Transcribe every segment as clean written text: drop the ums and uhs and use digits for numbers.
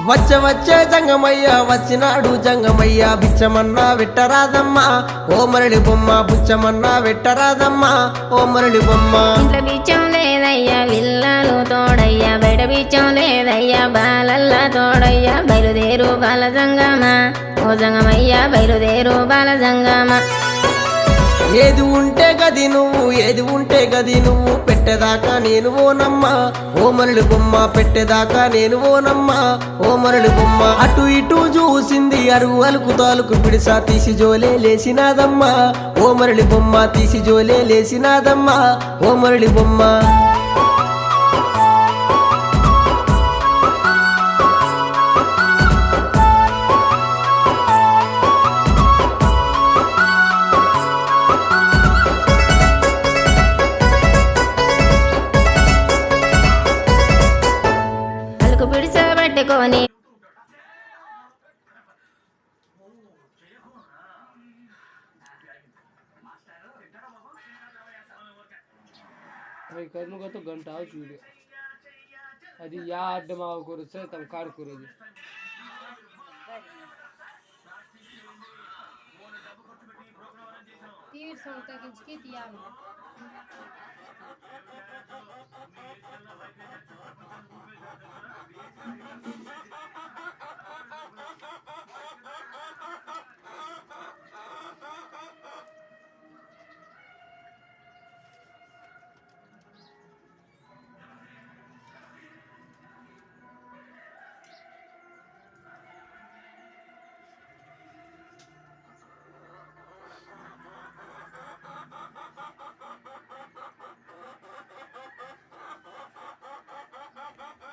వచ్చే జంగమయ్య వచ్చినాడు జంగమయ్య బిచ్చమన్నా వెట్టరాదమ్మా ఓ మరళి బొమ్మ బుచ్చమన్నా వెట్టరాదమ్మా ఓ మరళి బొమ్మ ఇంట్లో బిచ్చం లేదయ్యా విల్లాలు తోడయ్యా బయట బిచ్చం లేదయ్యా బాలల్లా తోడయ్యా బయలుదేరు బాల జంగమా ఓ జంగమయ్యా బయలుదేరు బాల జంగమా ఏది ఉంటే గది నువ్వు ఏది ఉంటే గది నువ్వు పెట్టేదాకా నేను ఓనమ్మా ఓ మరళి బొమ్మ పెట్టేదాకా నేను ఓనమ్మా ఓ మరళి బొమ్మ అటు ఇటు చూసింది అరుగు అలుకు తాలుకు పిడిసా తీసి జోలే లేసినాదమ్మా ఓ మరళి బొమ్మ తీసి జోలే లేసినాదమ్మా ఓ మరళి బొమ్మ పిడిచబట్టుకొని करने का तो घंटा चूल्हे अभी यार दिमाग को से तब कार को रही तीर सोता किसकी दिया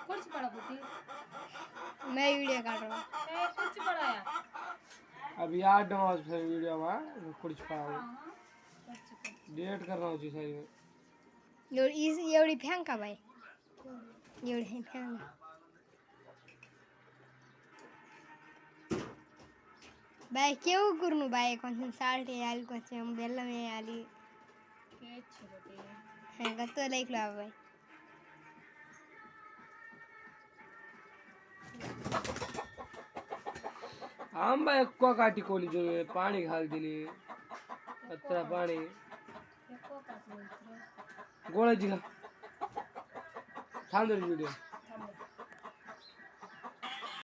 कुछ पड़ा पुटी मैं वीडियो काट रहा हूं कुछ पड़ा है अभी यार दिमाग से वीडियो में कुछ पाओ डेट करना हो चाहिए एवढी फॅन का बाई एवढी फॅन बाई केव करू बाई కొంచెం సాల్ట్ వేయాలి కొంచెం బెల్లం వేయాలి గత్త లైక్ లా బాई आंबा एक्वा काटी कोली जो पानी घाल दिली अत्रा पानी गोळा जी थांब वीडियो